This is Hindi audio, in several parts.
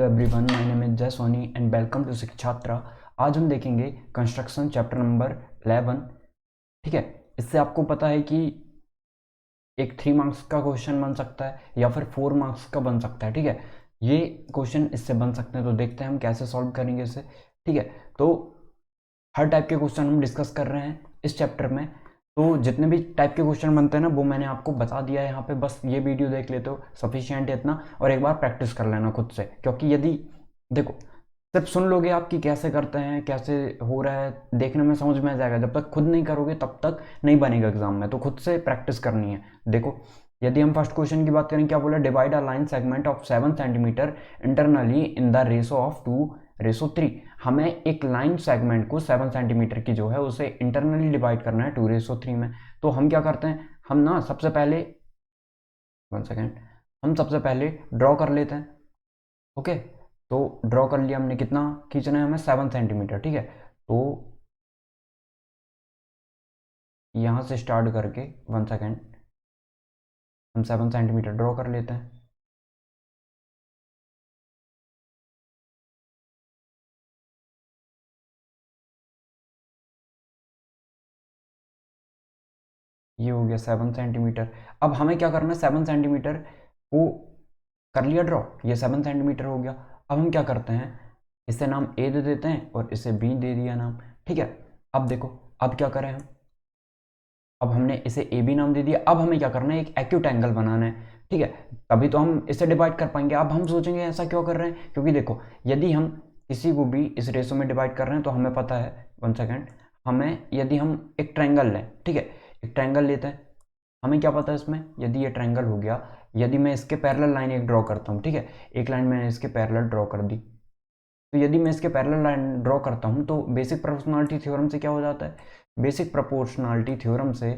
एवरीवन, माय नेम इज जय सोनी एंड वेलकम टू शिक्षात्रा। आज हम देखेंगे कंस्ट्रक्शन चैप्टर नंबर 11। ठीक है, इससे आपको पता है कि एक 3 मार्क्स का क्वेश्चन बन सकता है या फिर 4 मार्क्स का बन सकता है। ठीक है, ये क्वेश्चन इससे बन सकते हैं, तो देखते हैं हम कैसे सॉल्व करेंगे इसे। ठीक है, तो हर टाइप के क्वेश्चन हम डिस्कस कर रहे हैं इस चैप्टर में। तो जितने भी टाइप के क्वेश्चन बनते हैं ना, वो मैंने आपको बता दिया है यहाँ पे। बस ये वीडियो देख लेते हो, सफिशिएंट है इतना, और एक बार प्रैक्टिस कर लेना खुद से। क्योंकि यदि देखो, सिर्फ सुन लोगे आप कि कैसे करते हैं, कैसे हो रहा है, देखने में समझ में आ जाएगा। जब तक खुद नहीं करोगे तब तक नहीं बनेगा एग्जाम में। तो खुद से प्रैक्टिस करनी है। देखो, यदि हम फर्स्ट क्वेश्चन की बात करें, क्या बोला, divide a line segment of 7 centimetre internally in the ratio of 2:3। हमें एक लाइन सेगमेंट को 7 सेंटीमीटर की जो है उसे इंटरनली डिवाइड करना है 2:3 में। तो हम क्या करते हैं, हम ना सबसे पहले 1 सेकेंड, हम सबसे पहले ड्रॉ कर लेते हैं। ओके, तो ड्रॉ कर लिया हमने। कितना खींचना है हमें, 7 सेंटीमीटर। ठीक है, तो यहाँ से स्टार्ट करके 1 सेकेंड, हम 7 सेंटीमीटर ड्रॉ कर लेते हैं। ये हो गया 7 सेंटीमीटर। अब हमें क्या करना है, 7 सेंटीमीटर को कर लिया ड्रॉ, ये 7 सेंटीमीटर हो गया। अब हम क्या करते हैं, इसे नाम ए दे देते हैं और इसे बी दे दिया नाम। ठीक है, अब देखो, अब क्या करें हम, अब हमने इसे ए बी नाम दे दिया। अब हमें क्या करना है, एक एक्यूट एंगल बनाना है। ठीक है, तभी तो हम इसे डिवाइड कर पाएंगे। अब हम सोचेंगे ऐसा क्यों कर रहे हैं, क्योंकि देखो, यदि हम किसी को भी इस रेशो में डिवाइड कर रहे हैं तो हमें पता है, 1 सेकेंड, हमें यदि हम एक ट्रायंगल लें, ठीक है, एक ट्रायंगल लेते हैं, हमें क्या पता है इसमें, यदि ये ट्रायंगल हो गया, यदि मैं इसके पैरेलल लाइन एक ड्रॉ करता हूँ, ठीक है, एक लाइन मैंने इसके पैरेलल ड्रॉ कर दी, तो यदि मैं इसके पैरेलल लाइन ड्रॉ करता हूँ तो बेसिक प्रोपोर्शनलिटी थ्योरम से क्या हो जाता है, बेसिक प्रोपोर्शनलिटी थ्योरम से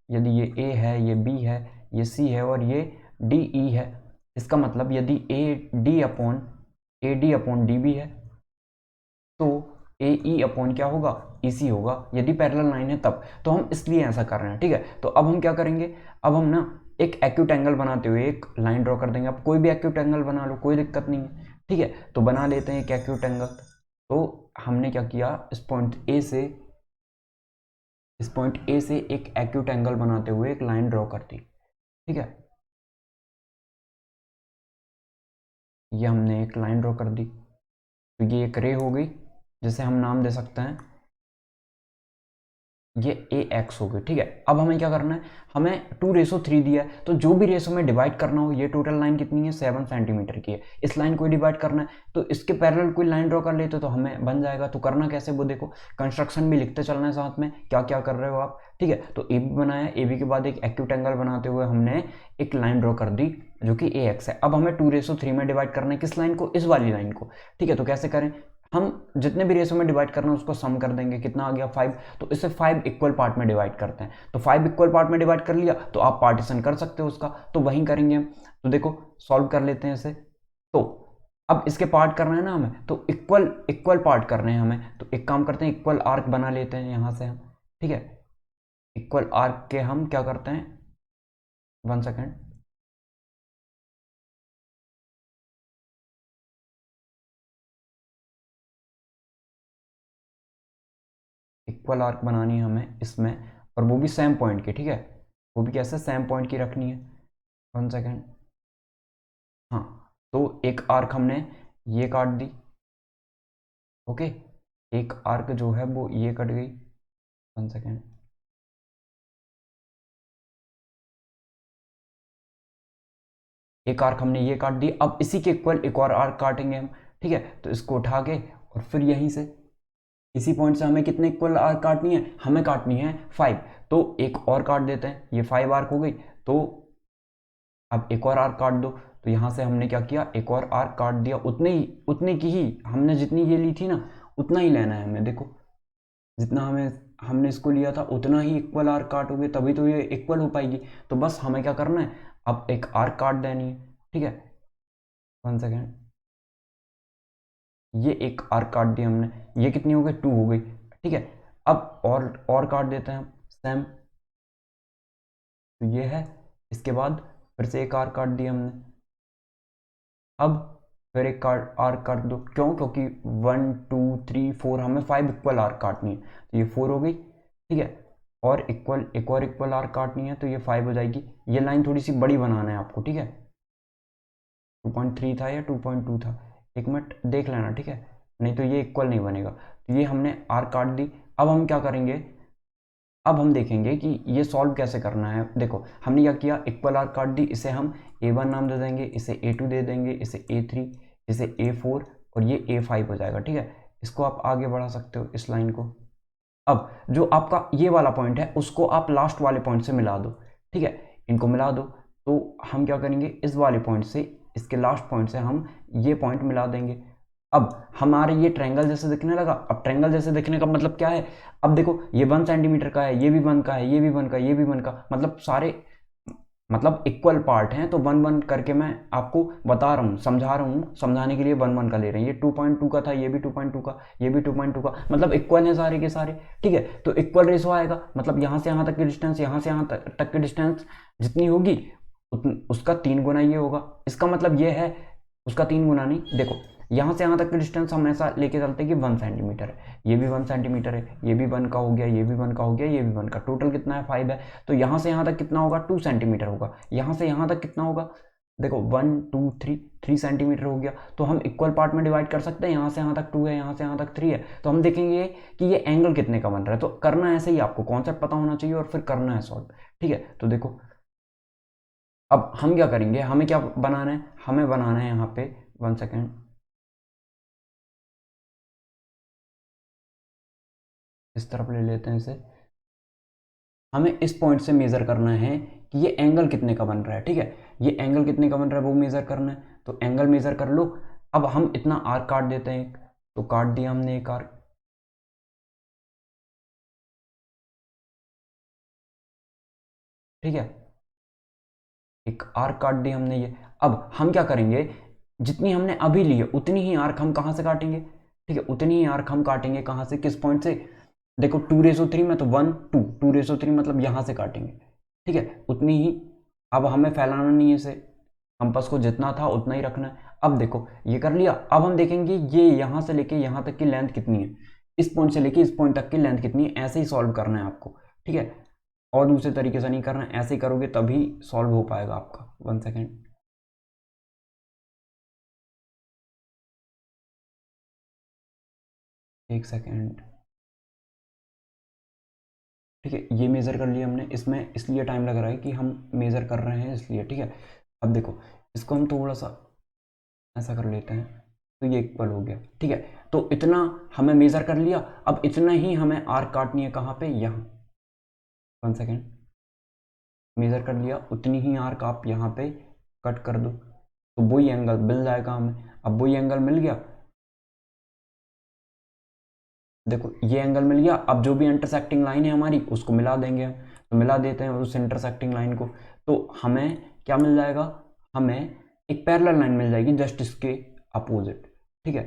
यदि ये ए है, ये बी है, ये सी है और ये डी ई है, इसका मतलब यदि A D upon D B है तो ए ई अपॉन क्या होगा, ई सी होगा, यदि पैरेलल लाइन है तब। तो हम इसलिए ऐसा कर रहे हैं। ठीक है, तो अब हम क्या करेंगे, अब हम ना एक एक्यूट एंगल बनाते हुए एक लाइन ड्रॉ कर देंगे। अब कोई भी एक्यूट एंगल बना लो, कोई दिक्कत नहीं है। ठीक है, तो बना लेते हैं एक एक्यूट एंगल। तो हमने क्या किया, इस पॉइंट ए से एक एक्यूट एंगल बनाते हुए एक लाइन ड्रॉ कर दी। ठीक है, ये हमने एक लाइन ड्रॉ कर दी, तो ये एक रे हो गई जिसे हम नाम दे सकते हैं, ये ए एक्स हो गई। ठीक है, अब हमें क्या करना है, हमें 2:3 दिया है, तो जो भी रेशो में डिवाइड करना हो, ये टोटल लाइन कितनी है, 7 सेंटीमीटर की है, इस लाइन को डिवाइड करना है, तो इसके पैरेलल कोई लाइन ड्रॉ कर लेते तो हमें बन जाएगा। तो करना कैसे, वो देखो, कंस्ट्रक्शन भी लिखते चलना है साथ में, क्या क्या कर रहे हो आप। ठीक है, तो ए बी बनाया, ए बी के बाद एक एक्यूट एंगल बनाते हुए हमने एक लाइन ड्रॉ कर दी जो कि ए एक्स है। अब हमें 2:3 में डिवाइड करना है, किस लाइन को, इस वाली लाइन को। ठीक है, तो कैसे करें, हम जितने भी रेशो में डिवाइड करना है उसको सम कर देंगे, कितना आ गया, 5। तो इसे 5 इक्वल पार्ट में डिवाइड करते हैं। तो 5 इक्वल पार्ट में डिवाइड कर लिया तो आप पार्टीशन कर सकते हो उसका, तो वहीं करेंगे हम। तो देखो, सॉल्व कर लेते हैं इसे। तो अब इसके पार्ट करना है ना हमें, तो इक्वल इक्वल पार्ट करने हैं हमें। तो एक काम करते हैं, इक्वल आर्क बना लेते हैं यहाँ से हम। ठीक है, इक्वल आर्क के हम क्या करते हैं, 1 सेकेंड, इक्वल आर्क बनानी है हमें इसमें, और वो भी सेम पॉइंट की। ठीक है, वो भी कैसे, सेम पॉइंट की रखनी है। 1 सेकेंड, हाँ, तो एक आर्क हमने ये काट दी। ओके, एक आर्क जो है वो ये कट गई। 1 सेकेंड, एक आर्क हमने ये काट दी। अब इसी के इक्वल एक और आर्क काटेंगे हम। ठीक है, तो इसको उठा के और फिर यहीं से, इसी पॉइंट से हमें कितने इक्वल आर्क काटनी है, हमें काटनी है 5। तो एक और काट देते हैं, ये 5 आर्क हो गई। तो अब एक और आर्क काट दो। तो यहाँ से हमने क्या किया, एक और आर्क काट दिया, उतने की ही हमने जितनी ये ली थी ना, उतना ही लेना है हमें। देखो, जितना हमने इसको लिया था उतना ही इक्वल आर्क काटोगे तभी तो ये इक्वल हो पाएगी। तो बस हमें क्या करना है, अब एक आर्क काट देनी है। ठीक है, 1 सेकेंड, ये एक आर्क काट दी हमने, ये कितनी हो गई, 2 हो गई। ठीक है, अब और काट देते हैं हम सेम। तो ये है, इसके बाद फिर से एक आर्क काट दिया हमने। अब फिर एक आर्क काट दो। क्यों? क्योंकि 1 2 3 4 हमें 5 इक्वल आर्क काटनी है, तो ये 4 हो गई, ठीक है। और इक्वल एक और इक्वल आर्क काटनी है, तो ये 5 हो जाएगी। ये लाइन थोड़ी सी बड़ी बनाना है आपको, ठीक है। 2.3 था या 2.2 था, एक मिनट देख लेना, ठीक है, नहीं तो ये इक्वल नहीं बनेगा। तो ये हमने आर्क काट दी। अब हम क्या करेंगे, अब हम देखेंगे कि ये सॉल्व कैसे करना है। देखो हमने क्या किया, इक्वल आर्क काट दी, इसे हम A1 नाम दे देंगे, इसे A2 दे देंगे, इसे A3, इसे A4 और ये A5 हो जाएगा, ठीक है। इसको आप आगे बढ़ा सकते हो इस लाइन को। अब जो आपका ये वाला पॉइंट है उसको आप लास्ट वाले पॉइंट से मिला दो, ठीक है, इनको मिला दो। तो हम क्या करेंगे, इस वाले पॉइंट से इसके लास्ट पॉइंट से हम ये पॉइंट मिला देंगे। अब हमारे ये ट्रायंगल जैसे दिखने लगा। अब ट्रायंगल जैसे दिखने का मतलब क्या है, अब देखो ये 1 सेंटीमीटर का है, ये भी 1 का है, ये भी 1 का, ये भी 1 का, मतलब सारे मतलब इक्वल पार्ट हैं। तो 1 1 करके मैं आपको बता रहा हूँ, समझा रहा हूँ, समझाने के लिए 1 1 का ले रहे हैं। ये 2.2 का था, ये भी 2.2 का, ये भी 2.2 का, मतलब इक्वल है सारे के सारे, ठीक है। तो इक्वल रेशो आएगा, मतलब यहाँ से यहाँ तक की डिस्टेंस, यहाँ से यहाँ तक की डिस्टेंस जितनी होगी उसका 3 गुना ये होगा। इसका मतलब ये है, उसका 3 गुना नहीं, देखो यहाँ से यहाँ तक की डिस्टेंस हम ऐसा लेके चलते हैं कि 1 सेंटीमीटर है, ये भी 1 सेंटीमीटर है, ये भी 1 का हो गया, ये भी 1 का हो गया, ये भी 1 का, टोटल कितना है 5 है। तो यहाँ से यहाँ तक कितना होगा, 2 सेंटीमीटर होगा। यहाँ से यहाँ तक कितना होगा, देखो 1 2 3 3 सेंटीमीटर हो गया। तो हम इक्वल पार्ट में डिवाइड कर सकते हैं, यहाँ से यहाँ तक 2 है, यहाँ से यहाँ तक 3 है। तो हम देखेंगे कि ये एंगल कितने का बन रहा है। तो करना ऐसे ही, आपको कॉन्सेप्ट पता होना चाहिए और फिर करना है सॉल्व, ठीक है। तो देखो अब हम क्या करेंगे, हमें क्या बनाना है, हमें बनाना है यहाँ पे 1 सेकेंड, इस तरफ ले लेते हैं इसे। हमें इस पॉइंट से मेज़र करना है कि ये एंगल कितने का बन रहा है, ठीक है। ये एंगल कितने का बन रहा है वो मेज़र करना है। तो एंगल मेज़र कर लो। अब हम इतना आर्क काट देते हैं एक, तो काट दिया हमने एक आर्क, ठीक है, एक आर्क काट दिया हमने ये। अब हम क्या करेंगे, जितनी हमने अभी ली है उतनी ही आर्क हम कहाँ से काटेंगे, ठीक है, उतनी ही आर्क हम काटेंगे कहाँ से, किस पॉइंट से, देखो 2/3 में, तो 1 2 2/3 मतलब यहाँ से काटेंगे, ठीक है, उतनी ही। अब हमें फैलाना नहीं है इसे, कंपास को जितना था उतना ही रखना है। अब देखो ये कर लिया। अब हम देखेंगे ये यहाँ से लेके यहाँ तक की लेंथ कितनी है, इस पॉइंट से लेके इस पॉइंट तक की लेंथ कितनी है, ऐसे ही सॉल्व करना है आपको, ठीक है। और दूसरे तरीके से नहीं करना है, ऐसे ही करोगे तभी सॉल्व हो पाएगा आपका। 1 सेकेंड, एक सेकेंड, ठीक है, ये मेज़र कर लिया हमने। इसमें इसलिए टाइम लग रहा है कि हम मेज़र कर रहे हैं इसलिए, ठीक है। अब देखो इसको हम थोड़ा सा ऐसा कर लेते हैं, तो ये इक्वल हो गया, ठीक है। तो इतना हमें मेज़र कर लिया। अब इतना ही हमें आर्क काटनी है, कहाँ पे, यहाँ। 1 सेकेंड, मेज़र कर लिया, उतनी ही आर्क आप यहाँ पे कट कर दो, तो वही एंगल मिल जाएगा हमें। अब वही एंगल मिल गया, देखो ये एंगल मिल गया। अब जो भी इंटरसेक्टिंग लाइन है हमारी उसको मिला देंगे हम, तो मिला देते हैं उस इंटरसेक्टिंग लाइन को। तो हमें क्या मिल जाएगा, हमें एक पैरेलल लाइन मिल जाएगी जस्ट इसके अपोजिट, ठीक है।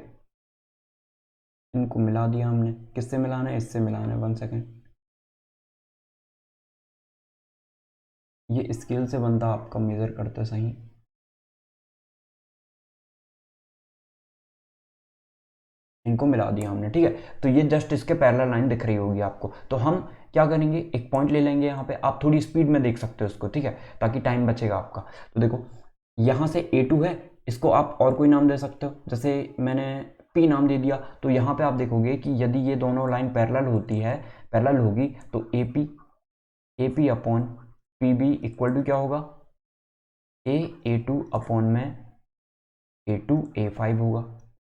इनको मिला दिया हमने, किससे मिलाना है, इससे मिलाना है। 1 सेकेंड, ये स्केल से बनता आपका, मेज़र करते सही, इनको मिला दिया हमने, ठीक है। तो ये जस्ट इसके पैरेलल लाइन दिख रही होगी आपको। तो हम क्या करेंगे, एक पॉइंट ले लेंगे यहाँ पे, आप थोड़ी स्पीड में देख सकते हो इसको, ठीक है, ताकि टाइम बचेगा आपका। तो देखो यहाँ से A2 है, इसको आप और कोई नाम दे सकते हो, जैसे मैंने P नाम दे दिया। तो यहाँ पे आप देखोगे कि यदि ये दोनों लाइन पैरेलल होती है, पैरेलल होगी, तो AP upon PB equal to क्या होगा, A2 अपॉन में A2 A5 होगा,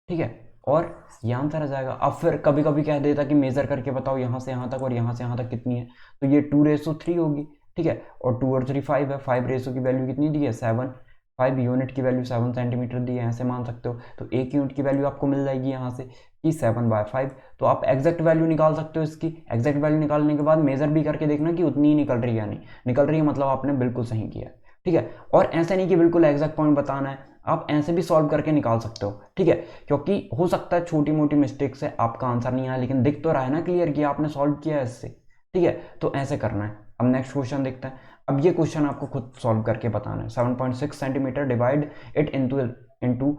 ठीक है। और ये आंसर आ जाएगा। अब फिर कभी कभी कह देता कि मेज़र करके बताओ यहाँ से यहाँ तक और यहाँ से यहाँ तक कितनी है, तो ये 2/3 होगी, ठीक है। और 2 और 3 5 है, 5 रेशो की वैल्यू कितनी दी है, 7, 5 यूनिट की वैल्यू 7 सेंटीमीटर दी है, ऐसे मान सकते हो। तो एक यूनिट की वैल्यू आपको मिल जाएगी यहाँ से कि 7/5। तो आप एग्जैक्ट वैल्यू निकाल सकते हो इसकी। एग्जैक्ट वैल्यू निकालने के बाद मेज़र भी करके देखना कि उतनी ही निकल रही है या नहीं निकल रही है, मतलब आपने बिल्कुल सही किया, ठीक है। और ऐसा नहीं कि बिल्कुल एग्जैक्ट पॉइंट बताना है, आप ऐसे भी सॉल्व करके निकाल सकते हो, ठीक है। क्योंकि हो सकता है छोटी मोटी मिस्टेक से आपका आंसर नहीं आया, लेकिन दिख तो रहा है ना क्लियर कि आपने सॉल्व किया है इससे, ठीक है। तो ऐसे करना है। अब नेक्स्ट क्वेश्चन देखते हैं। अब ये क्वेश्चन आपको खुद सॉल्व करके बताना है। 7.6 centimetre, divide it into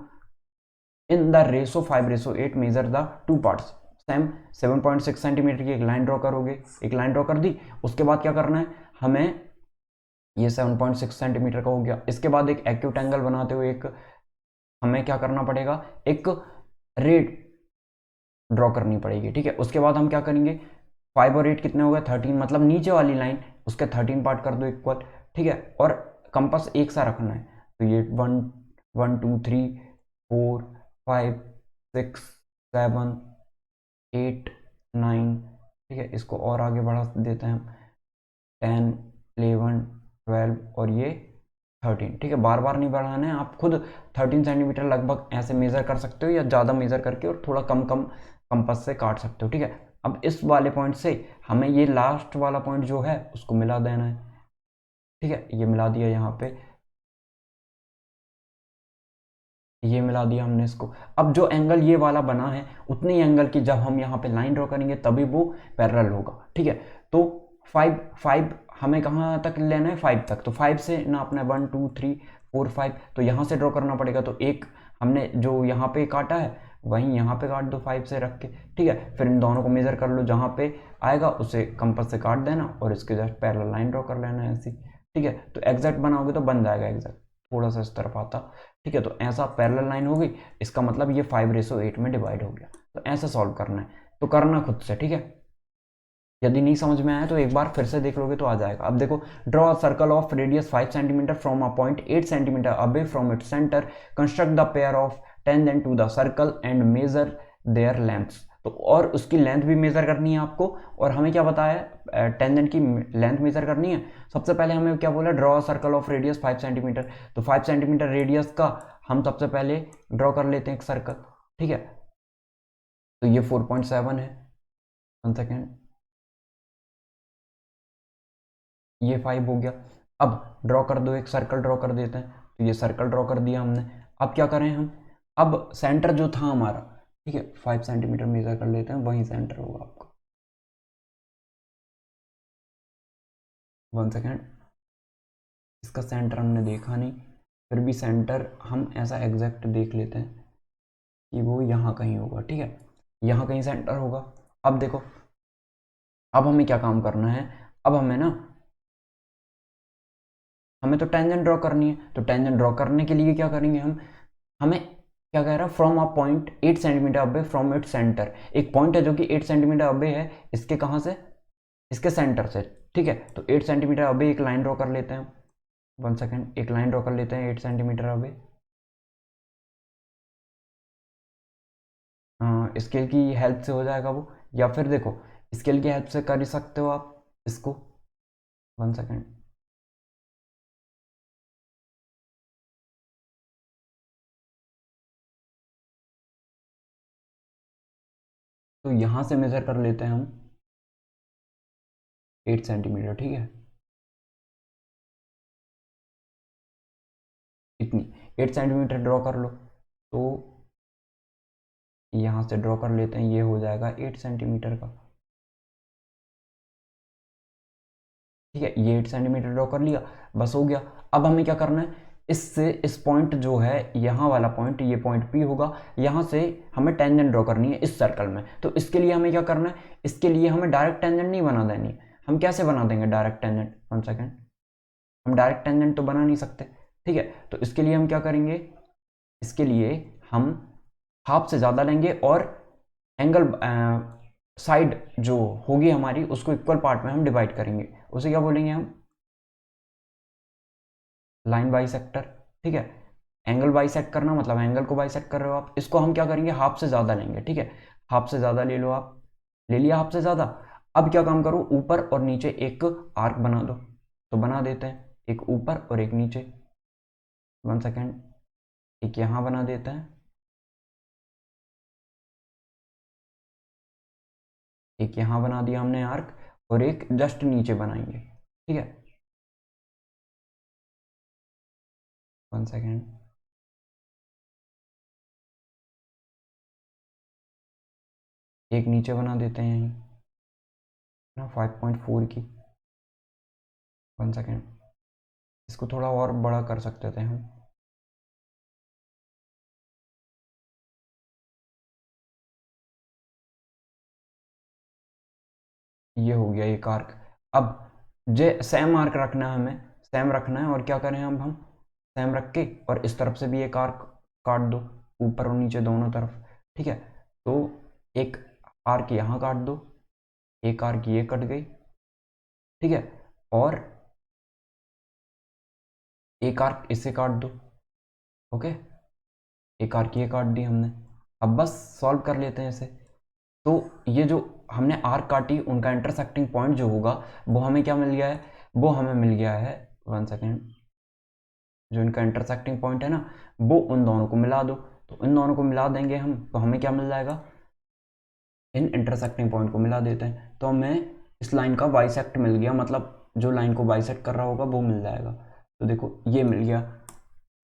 in the ratio 5:8 measure the two parts. Same 7.6 centimetre की एक लाइन ड्रॉ करोगे, एक लाइन ड्रॉ कर दी, उसके बाद क्या करना है हमें, ये 7.6 सेंटीमीटर का हो गया। इसके बाद एक एक्यूट एंगल बनाते हुए एक हमें क्या करना पड़ेगा, एक रे ड्रॉ करनी पड़ेगी, ठीक है। उसके बाद हम क्या करेंगे, 5 और 8 कितने हो गए 13, मतलब नीचे वाली लाइन उसके 13 पार्ट कर दो इक्वल, ठीक है। और कंपास एक सा रखना है, तो ये 1 1 2 3 4 5 6 7 8 9, ठीक है। इसको और आगे बढ़ा देते हैं हम, 10 11 12 और ये 13, ठीक है। बार बार नहीं बढ़ाना है, आप खुद 13 सेंटीमीटर लगभग ऐसे मेज़र कर सकते हो या ज़्यादा मेज़र करके और थोड़ा कम कम कंपास से काट सकते हो, ठीक है। अब इस वाले पॉइंट से हमें ये लास्ट वाला पॉइंट जो है उसको मिला देना है, ठीक है। ये मिला दिया, यहाँ पे ये मिला दिया हमने इसको। अब जो एंगल ये वाला बना है उतनी एंगल की जब हम यहाँ पे लाइन ड्रॉ करेंगे तभी वो पैरेलल होगा, ठीक है। तो 5 हमें कहाँ तक लेना है, 5 तक। तो 5 से ना अपना 1 2 3 4 5, तो यहाँ से ड्रॉ करना पड़ेगा। तो एक हमने जो यहाँ पे काटा है वहीं यहाँ पे काट दो 5 से रख के, ठीक है। फिर इन दोनों को मेजर कर लो, जहाँ पे आएगा उसे कंपास से काट देना और इसके जस्ट पैरेलल लाइन ड्रॉ कर लेना है ऐसी, ठीक है। तो एग्जैक्ट बनाओगे तो बन जाएगा एग्जैक्ट, थोड़ा सा इस तरफ आता, ठीक है। तो ऐसा पैरेलल लाइन हो गई, इसका मतलब ये 5:8 में डिवाइड हो गया। तो ऐसे सॉल्व करना है, तो करना खुद से, ठीक है। यदि नहीं समझ में आया तो एक बार फिर से देख लोगे तो आ जाएगा। अब देखो, draw a circle of radius 5 centimetre from a point 8 centimetre away from its centre, construct the pair of tangent to the circle and measure their lengths. तो और उसकी लेंथ भी मेजर करनी है आपको, और हमें क्या बताया, टेंजेंट की लेंथ मेजर करनी है। सबसे पहले हमें क्या बोला, draw a circle of radius 5 centimetre. तो 5 सेंटीमीटर रेडियस का हम सबसे पहले ड्रॉ कर लेते हैं एक सर्कल, ठीक है। तो ये 4.7 है, 1 सेकेंड, ये 5 हो गया। अब ड्रॉ कर दो, एक सर्कल ड्रॉ कर देते हैं। तो ये सर्कल ड्रॉ कर दिया हमने। अब क्या करें हम, अब सेंटर जो था हमारा, ठीक है, 5 सेंटीमीटर मेजर कर लेते हैं, वहीं सेंटर होगा आपका। 1 सेकेंड, इसका सेंटर हमने देखा नहीं, फिर भी सेंटर हम ऐसा एग्जैक्ट देख लेते हैं कि वो यहाँ कहीं होगा, ठीक है। यहाँ कहीं सेंटर होगा। अब देखो, अब हमें क्या काम करना है, अब हमें ना, हमें तो टेंजेंट ड्रॉ करनी है। तो टेंजेंट ड्रॉ करने के लिए क्या करेंगे हम, हमें क्या कह रहा है, फ्रॉम अ पॉइंट 8 सेंटीमीटर अबे फ्रॉम इट सेंटर। एक पॉइंट है जो कि 8 सेंटीमीटर अबे है, इसके कहाँ से, इसके सेंटर से, ठीक है। तो 8 सेंटीमीटर अबे एक लाइन ड्रॉ कर लेते हैं। 1 सेकेंड, एक लाइन ड्रॉ कर लेते हैं 8 सेंटीमीटर अबे। स्केल की हेल्प से हो जाएगा वो, या फिर देखो स्केल की हेल्प से कर ही सकते हो आप इसको। 1 सेकेंड, तो यहाँ से मेजर कर लेते हैं हम 8 सेंटीमीटर, ठीक है। इतनी 8 सेंटीमीटर ड्रॉ कर लो, तो यहाँ से ड्रॉ कर लेते हैं, ये हो जाएगा 8 सेंटीमीटर का, ठीक है। ये 8 सेंटीमीटर ड्रॉ कर लिया, बस हो गया। अब हमें क्या करना है, इससे इस पॉइंट जो है, यहाँ वाला पॉइंट, ये पॉइंट पी होगा, यहाँ से हमें टेंजेंट ड्रॉ करनी है इस सर्कल में। तो इसके लिए हमें क्या करना है, इसके लिए हमें डायरेक्ट टेंजेंट नहीं बना देनी। हम कैसे बना देंगे डायरेक्ट टेंजेंट, 1 सेकेंड, हम डायरेक्ट टेंजेंट तो बना नहीं सकते, ठीक है। तो इसके लिए हम क्या करेंगे, इसके लिए हम हाफ से ज़्यादा लेंगे और एंगल साइड जो होगी हमारी उसको इक्वल पार्ट में हम डिवाइड करेंगे। उसे क्या बोलेंगे हम, लाइन बाइसेक्टर, ठीक है। एंगल बाइसेक्ट करना मतलब एंगल को बाइसेक्ट कर रहे हो आप। इसको हम क्या करेंगे, हाफ से ज़्यादा लेंगे, ठीक है। हाफ से ज़्यादा ले लो आप, ले लिया हाफ से ज़्यादा। अब क्या काम करो, ऊपर और नीचे एक आर्क बना दो। तो बना देते हैं, एक ऊपर और एक नीचे। 1 सेकेंड, एक यहाँ बना देते हैं, एक यहाँ बना दिया हमने आर्क, और एक जस्ट नीचे बनाएंगे, ठीक है। 1 सेकेंड, एक नीचे बना देते हैं यहीं ना, 5.4 की। 1 सेकेंड, इसको थोड़ा और बड़ा कर सकते थे हम। ये हो गया एक आर्क। अब जे सेम आर्क रखना है हमें, सेम रखना है, और क्या करें अब हम सेम रख के और इस तरफ से भी एक आर्क काट दो, ऊपर और नीचे दोनों तरफ। ठीक है, तो एक आर्क यहाँ काट दो, एक आर्क ये कट गई। ठीक है, और एक आर्क इससे काट दो। ओके, एक आर्क ये काट दी हमने। अब बस सॉल्व कर लेते हैं इसे। तो ये जो हमने आर्क काटी उनका इंटरसेक्टिंग पॉइंट जो होगा वो हमें क्या मिल गया है, वो हमें मिल गया है, 1 सेकेंड, जो इनका इंटरसेक्टिंग पॉइंट है ना, वो उन दोनों को मिला दो। तो इन दोनों को मिला देंगे हम, तो हमें क्या मिल जाएगा, इन इंटरसेक्टिंग पॉइंट को मिला देते हैं तो हमें इस लाइन का बाइसेक्ट मिल गया, मतलब जो लाइन को बाइसेक्ट कर रहा होगा वो मिल जाएगा। तो देखो ये मिल गया,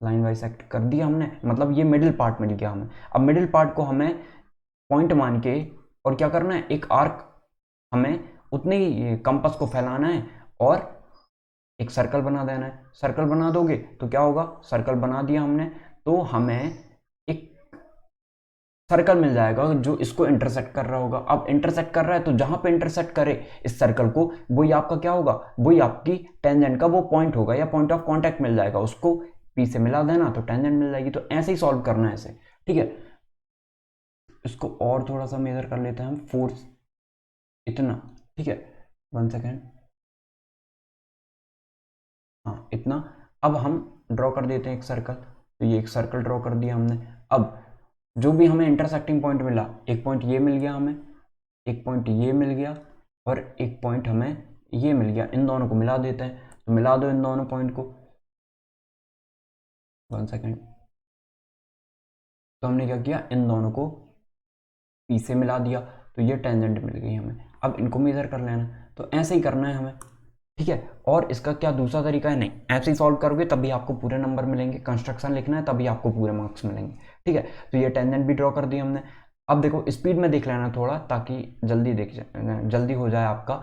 लाइन बाइसेक्ट कर दिया हमने, मतलब ये मिडिल पार्ट मिल गया हमें। अब मिडिल पार्ट को हमें पॉइंट मान के और क्या करना है, एक आर्क हमें उतनी ही कंपास को फैलाना है और एक सर्कल बना देना है। सर्कल बना दोगे तो क्या होगा, सर्कल बना दिया हमने तो हमें एक सर्कल मिल जाएगा जो इसको इंटरसेक्ट कर रहा होगा। अब इंटरसेक्ट कर रहा है तो जहां पे इंटरसेक्ट करे इस सर्कल को, वही आपका क्या होगा, वही आपकी टेंजेंट का वो पॉइंट होगा, या पॉइंट ऑफ कांटेक्ट मिल जाएगा, उसको पी से मिला देना तो टेंजेंट मिल जाएगी। तो ऐसे ही सॉल्व करना है इसे। ठीक है, इसको और थोड़ा सा मेजर कर लेते हैं हम, फोर्स इतना। ठीक है, 1 सेकेंड, हाँ इतना। अब हम ड्रॉ कर देते हैं एक सर्कल। तो ये एक सर्कल ड्रॉ कर दिया हमने। अब जो भी हमें इंटरसेक्टिंग पॉइंट मिला, एक पॉइंट ये मिल गया हमें, एक पॉइंट ये मिल गया, और एक पॉइंट हमें ये मिल गया। इन दोनों को मिला देते हैं, तो मिला दो इन दोनों पॉइंट को, 1 सेकेंड। तो हमने क्या किया, इन दोनों को पी से मिला दिया, तो ये टेंजेंट मिल गई हमें। अब इनको मेजर कर लेना, तो ऐसे ही करना है हमें। ठीक है, और इसका क्या दूसरा तरीका है, नहीं ऐसे ही सॉल्व करोगे तभी आपको पूरे नंबर मिलेंगे, कंस्ट्रक्शन लिखना है तभी आपको पूरे मार्क्स मिलेंगे। ठीक है, तो ये टेंजेंट भी ड्रॉ कर दी हमने। अब देखो स्पीड में देख लेना थोड़ा, ताकि जल्दी हो जाए आपका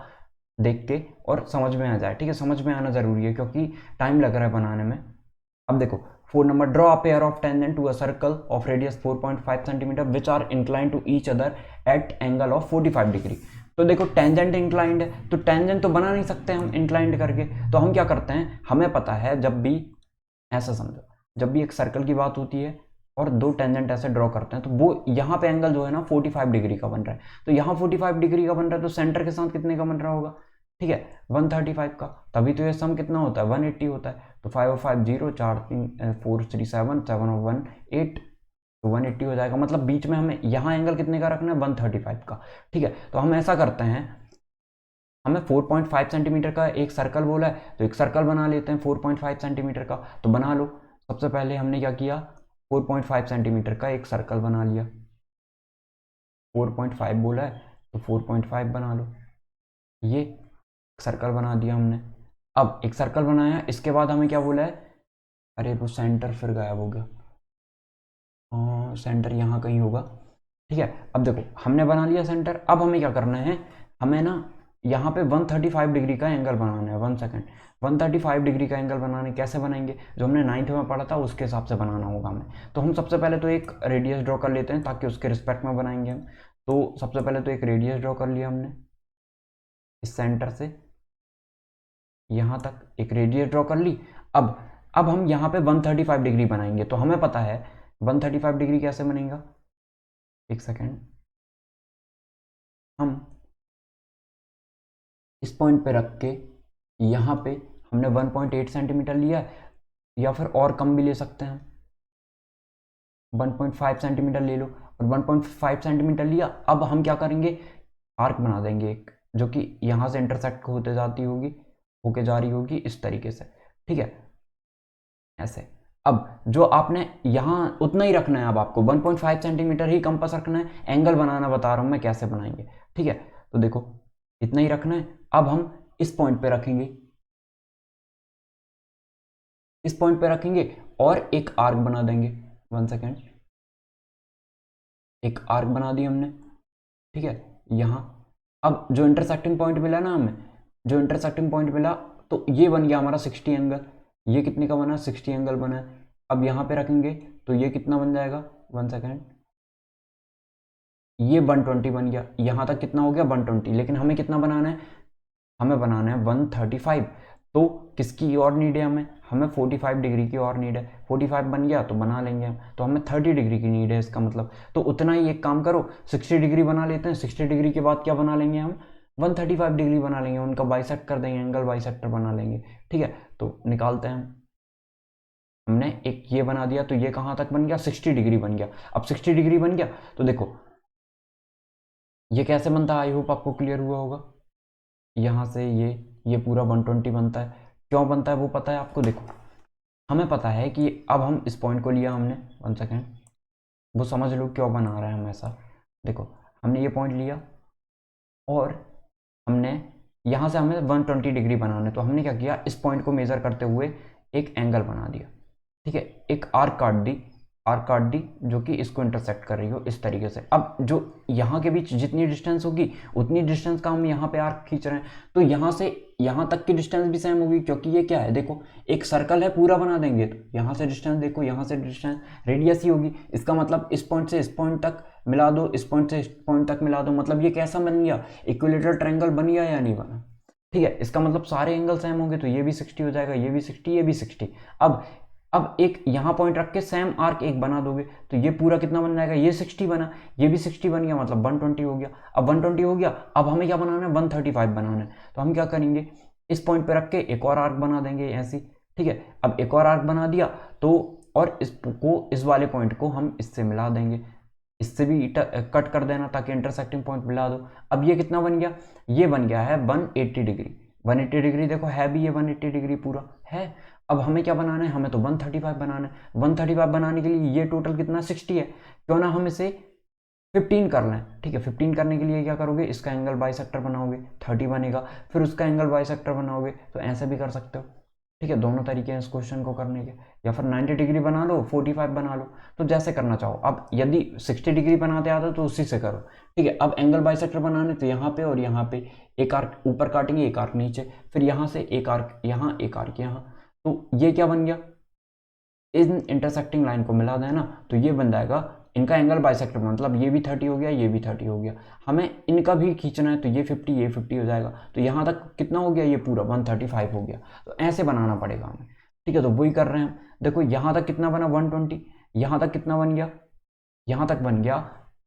देख के और समझ में आ जाए। ठीक है, समझ में आना जरूरी है क्योंकि टाइम लग रहा है बनाने में। अब देखो 4 number, draw a pair of tangent to a circle of radius 4.5 centimetre which are incline to each other at angle of 45 degree. तो देखो टेंजेंट इंक्लाइंड है, तो टेंजेंट तो बना नहीं सकते हम इंक्लाइंड करके, तो हम क्या करते हैं, हमें पता है जब भी, ऐसा समझो, जब भी एक सर्कल की बात होती है और दो टेंजेंट ऐसे ड्रॉ करते हैं तो वो यहाँ पे एंगल जो है ना 45 डिग्री का बन रहा है, तो यहाँ 45 डिग्री का बन रहा है, तो सेंटर के साथ कितने का बन रहा होगा, ठीक है 135 का। तभी तो ये सम कितना होता है, 180 होता है। तो 5 और 5 0, 4 3 4 3 7, 7 और 1 8, तो 180 हो जाएगा। मतलब बीच में हमें यहाँ एंगल कितने का रखना है, 135 का। ठीक है, तो हम ऐसा करते हैं, हमें 4.5 सेंटीमीटर का एक सर्कल बोला है, तो एक सर्कल बना लेते हैं 4.5 सेंटीमीटर का, तो बना लो। सबसे पहले हमने क्या किया, 4.5 सेंटीमीटर का एक सर्कल बना लिया। 4.5 बोला है तो 4.5 बना लो, ये सर्कल बना दिया हमने। अब एक सर्कल बनाया, इसके बाद हमें क्या बोला है, अरे वो सेंटर फिर गायब हो गया, सेंटर यहाँ कहीं होगा। ठीक है, अब देखो हमने बना लिया सेंटर। अब हमें क्या करना है, हमें ना यहाँ पे 135 डिग्री का एंगल बनाना है। 1 सेकेंड, 135 डिग्री का एंगल बनाने कैसे बनाएंगे, जो हमने 9th में पढ़ा था उसके हिसाब से बनाना होगा हमें। तो हम सबसे पहले तो एक रेडियस ड्रॉ कर लेते हैं ताकि उसके रिस्पेक्ट में बनाएंगे हम। तो सबसे पहले तो एक रेडियस ड्रॉ कर लिया हमने, इस सेंटर से यहाँ तक एक रेडियस ड्रॉ कर ली। अब हम यहाँ पे 135 डिग्री बनाएंगे, तो हमें पता है 135 डिग्री कैसे बनेगा, एक सेकेंड, हम इस पॉइंट पे रख के यहाँ पे हमने 1.8 सेंटीमीटर लिया, या फिर और कम भी ले सकते हैं, 1.5 सेंटीमीटर ले लो, और 1.5 सेंटीमीटर लिया। अब हम क्या करेंगे, आर्क बना देंगे एक, जो कि यहाँ से इंटरसेक्ट होते जाती होगी, होके जा रही होगी इस तरीके से। ठीक है, ऐसे। अब जो आपने यहाँ उतना ही रखना है, अब आपको 1.5 सेंटीमीटर ही कंपास रखना है, एंगल बनाना बता रहा हूँ मैं कैसे बनाएंगे। ठीक है, तो देखो इतना ही रखना है। अब हम इस पॉइंट पे रखेंगे, इस पॉइंट पे रखेंगे और एक आर्क बना देंगे। 1 सेकेंड, एक आर्क बना दी हमने। ठीक है, यहाँ अब जो इंटरसेक्टिंग पॉइंट मिला ना हमें, जो इंटरसेक्टिंग पॉइंट मिला, तो ये बन गया हमारा 60 एंगल। ये कितने का बना, 60 एंगल बना है। अब यहाँ पे रखेंगे तो ये कितना बन जाएगा, 1 सेकेंड, ये 120 बन गया, यहाँ तक कितना हो गया 120, लेकिन हमें कितना बनाना है, हमें बनाना है 135। तो किसकी और नीड है, हमें 45 डिग्री की और नीड है। 45 बन गया तो बना लेंगे हम, तो हमें 30 डिग्री की नीड है इसका मतलब। तो उतना ही एक काम करो, 60 डिग्री बना लेते हैं। 60 डिग्री के बाद क्या बना लेंगे हम, 135 डिग्री बना लेंगे, उनका बाइसेक्ट कर देंगे, एंगल बाइसेक्टर बना लेंगे। ठीक है, तो निकालते हैं हम। हमने एक ये बना दिया, तो ये कहाँ तक बन गया, 60 डिग्री बन गया। अब 60 डिग्री बन गया तो देखो ये कैसे बनता है, आई होप आपको क्लियर हुआ होगा। यहाँ से ये पूरा 120 बनता है। क्यों बनता है वो पता है आपको, देखो हमें पता है कि अब हम इस पॉइंट को लिया हमने, 1 सेकेंड, वो समझ लो क्यों बना रहे हैं हम ऐसा। देखो हमने ये पॉइंट लिया और हमने यहाँ से हमें 120 डिग्री बनाना है, तो हमने क्या किया, इस पॉइंट को मेज़र करते हुए एक एंगल बना दिया। ठीक है, एक आर्क काट दी, आर्क काट दी जो कि इसको इंटरसेक्ट कर रही हो इस तरीके से। अब जो यहाँ के बीच जितनी डिस्टेंस होगी उतनी डिस्टेंस का हम यहाँ पे आर्क खींच रहे हैं, तो यहाँ से यहाँ तक की डिस्टेंस भी सेम होगी, क्योंकि ये क्या है, देखो एक सर्कल है पूरा बना देंगे, तो यहाँ से डिस्टेंस देखो, यहाँ से डिस्टेंस रेडियस ही होगी। इसका मतलब इस पॉइंट से इस पॉइंट तक मिला दो, इस पॉइंट से इस पॉइंट तक मिला दो, मतलब ये कैसा बन गया, इक्विलेटरल ट्रायंगल बन गया या नहीं बना। ठीक है, इसका मतलब सारे एंगल सेम होंगे, तो ये भी 60 हो जाएगा, ये भी 60, ये भी 60। अब एक यहाँ पॉइंट रख के सेम आर्क एक बना दोगे, तो ये पूरा कितना बन जाएगा, ये 60 बना, ये भी 60 बन गया, मतलब 120 हो गया। अब 120 हो गया, अब हमें क्या बनाना है, 135 बनाना है। तो हम क्या करेंगे, इस पॉइंट पे रख के एक और आर्क बना देंगे ऐसी। ठीक है, अब एक और आर्क बना दिया तो, और इसको इस वाले पॉइंट को हम इससे मिला देंगे, इससे भी कट कर देना ताकि इंटरसेक्टिंग पॉइंट मिला दो। अब ये कितना बन गया, ये बन गया है 180 डिग्री। 180 डिग्री देखो है भी ये 180 डिग्री पूरा है। अब हमें क्या बनाना है, हमें तो 135 बनाना है। 135 बनाने के लिए ये टोटल कितना 60 है, क्यों ना हम इसे 15 कर लें। ठीक है, 15 करने के लिए क्या करोगे, इसका एंगल बाइसेक्टर बनाओगे, 30 बनेगा, फिर उसका एंगल बाइसेक्टर बनाओगे, तो ऐसे भी कर सकते हो। ठीक है, दोनों तरीके हैं इस क्वेश्चन को करने के, या फिर 90 डिग्री बना लो, 45 बना लो, तो जैसे करना चाहो। अब यदि 60 डिग्री बनाते आता तो उसी से करो। ठीक है, अब एंगल बाइसेक्टर बनाने तो यहाँ पे और यहाँ पे एक आर्क ऊपर काटेंगे, एक आर्क नीचे, फिर यहाँ से एक आर्क यहाँ, एक आर्क यहाँ, तो ये क्या बन गया, इन इंटरसेक्टिंग लाइन को मिला देना, तो ये बन जाएगा इनका एंगल बाइसेक्टर, मतलब ये भी 30 हो गया, ये भी 30 हो गया। हमें इनका भी खींचना है, तो ये 50, ये 50 हो जाएगा, तो यहाँ तक कितना हो गया, ये पूरा 135 हो गया। तो ऐसे बनाना पड़ेगा हमें। ठीक है, तो वही कर रहे हैं हम। देखो यहाँ तक कितना बना 120, यहाँ तक कितना बन गया, यहाँ तक बन गया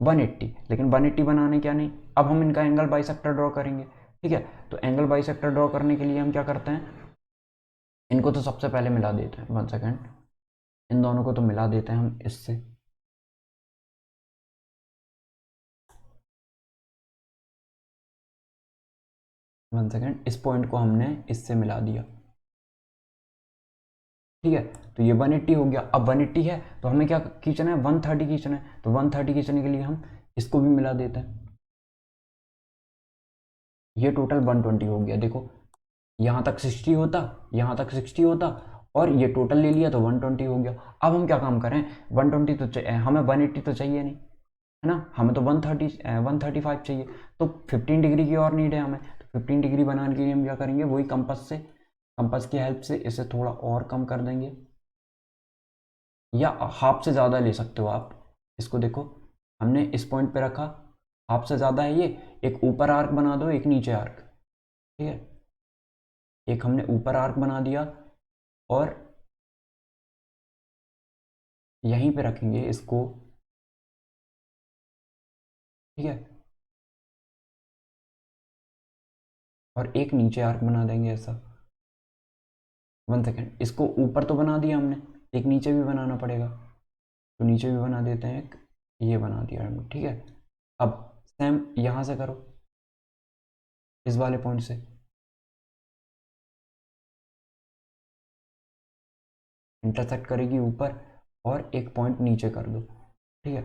180, लेकिन 180 बनाने क्या नहीं, अब हम इनका एंगल बाइसेक्टर ड्रॉ करेंगे। ठीक है, तो एंगल बाइसेक्टर ड्रॉ करने के लिए हम क्या करते हैं, इनको तो सबसे पहले मिला देते हैं, 1 सेकेंड, इन दोनों को तो मिला देते हैं हम इससे। 1 सेकेंड, इस पॉइंट को हमने इससे मिला दिया। ठीक है, तो ये 180 हो गया। अब 180 है तो हमें क्या खींचना है, 130 खींचना है, तो 130 खींचने के लिए हम इसको भी मिला देते हैं। ये टोटल 120 हो गया। देखो यहाँ तक 60 होता, यहाँ तक 60 होता, और ये टोटल ले लिया तो 120 हो गया। अब हम क्या काम करें, 120 तो हमें 180 तो चाहिए नहीं है ना, हमें तो 135 चाहिए। तो 15 डिग्री की और नीड है हमें, तो 15 डिग्री बनाने के लिए हम क्या करेंगे, वही कंपास की हेल्प से इसे थोड़ा और कम कर देंगे, या हाफ से ज़्यादा ले सकते हो आप इसको। देखो हमने इस पॉइंट पे रखा, हाफ से ज़्यादा है ये, एक ऊपर आर्क बना दो, एक नीचे आर्क। ठीक है, एक हमने ऊपर आर्क बना दिया और यहीं पे रखेंगे इसको। ठीक है, और एक नीचे आर्क बना देंगे ऐसा। 1 सेकेंड, इसको ऊपर तो बना दिया हमने, एक नीचे भी बनाना पड़ेगा, तो नीचे भी बना देते हैं एक, ये बना दिया हमने। ठीक है, अब सेम यहाँ से करो, इस वाले पॉइंट से इंटरसेक्ट करेगी ऊपर, और एक पॉइंट नीचे कर दो। ठीक है,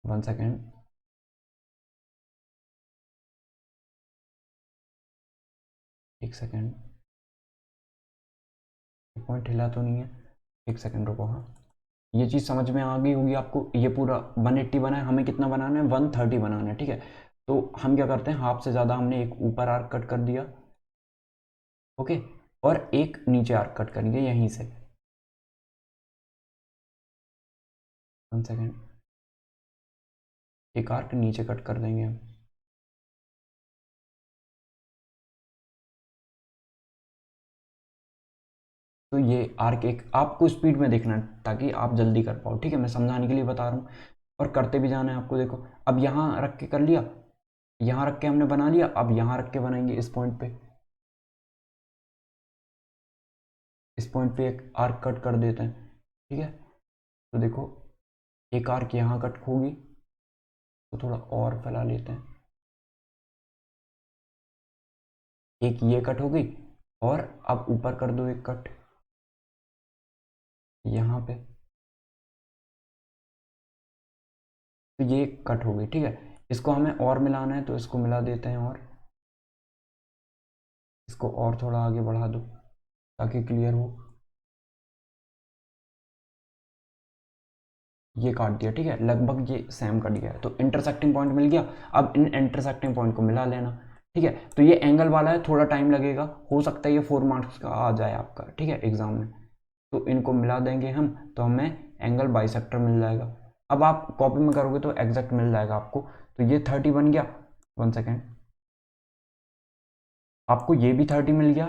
1 सेकेंड, एक सेकेंड, पॉइंट हिला तो नहीं है, एक सेकेंड रुको। हाँ, ये चीज़ समझ में आ गई होगी आपको। ये पूरा 180 बना है, हमें कितना बनाना है, 130 बनाना है। ठीक है, तो हम क्या करते हैं, हाफ से ज़्यादा हमने एक ऊपर आर्क कट कर दिया, ओके, और एक नीचे आर्क कट करेंगे यहीं से। 1 सेकेंड, एक आर्क नीचे कट कर देंगे हम। तो ये आर्क एक आपको स्पीड में देखना है ताकि आप जल्दी कर पाओ, ठीक है, मैं समझाने के लिए बता रहा हूँ और करते भी जाना है आपको। देखो अब यहाँ रख के कर लिया, यहाँ रख के हमने बना लिया, अब यहाँ रख के बनाएंगे इस पॉइंट पे, इस पॉइंट पे एक आर्क कट कर देते हैं, ठीक है। तो देखो एक आर्क यहाँ कट होगी, तो थोड़ा और फैला लेते हैं, एक ये कट होगी, और अब ऊपर कर दो एक कट यहाँ पे, तो ये कट होगी, ठीक है। इसको हमें और मिलाना है तो इसको मिला देते हैं, और इसको और थोड़ा आगे बढ़ा दो ताकि क्लियर हो। ये काट दिया, ठीक है, लगभग ये सेम कट गया है, तो इंटरसेक्टिंग पॉइंट मिल गया। अब इन इंटरसेक्टिंग पॉइंट को मिला लेना, ठीक है। तो ये एंगल वाला है, थोड़ा टाइम लगेगा, हो सकता है ये 4 मार्क्स का आ जाए आपका, ठीक है, एग्जाम में। तो इनको मिला देंगे हम, तो हमें एंगल बाइसेक्टर मिल जाएगा। अब आप कॉपी में करोगे तो एग्जैक्ट मिल जाएगा आपको। तो ये 30 बन गया, 1 सेकेंड, आपको ये भी 30 मिल गया,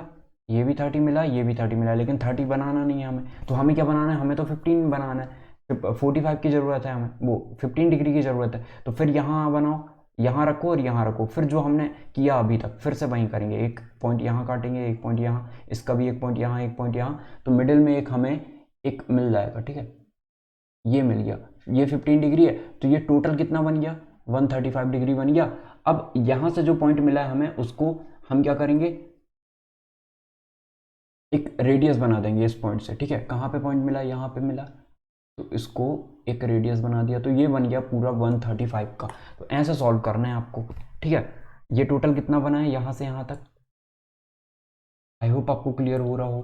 ये भी 30 मिला, ये भी 30 मिला, लेकिन 30 बनाना नहीं है हमें। तो हमें क्या बनाना है, हमें तो 15 बनाना है, 45 की ज़रूरत है हमें, वो 15 डिग्री की ज़रूरत है। तो फिर यहाँ बनाओ, यहाँ रखो और यहाँ रखो, फिर जो हमने किया अभी तक फिर से वहीं करेंगे, एक पॉइंट यहाँ काटेंगे, एक पॉइंट यहाँ, इसका भी एक पॉइंट यहाँ, एक पॉइंट यहाँ, तो मिडिल में एक हमें एक मिल जाएगा, ठीक है। ये मिल गया, ये 15 डिग्री है, तो ये टोटल कितना बन गया, 135 डिग्री बन गया। अब यहाँ से जो पॉइंट मिला है हमें, उसको हम क्या करेंगे, एक रेडियस बना देंगे इस पॉइंट से, ठीक है। कहाँ पे पॉइंट मिला, यहाँ पे मिला, तो इसको एक रेडियस बना दिया, तो ये बन गया पूरा 135 का। तो ऐसे सॉल्व करना है आपको, ठीक है। ये टोटल कितना बना है यहाँ से यहाँ तक, आई होप आपको क्लियर हो रहा हो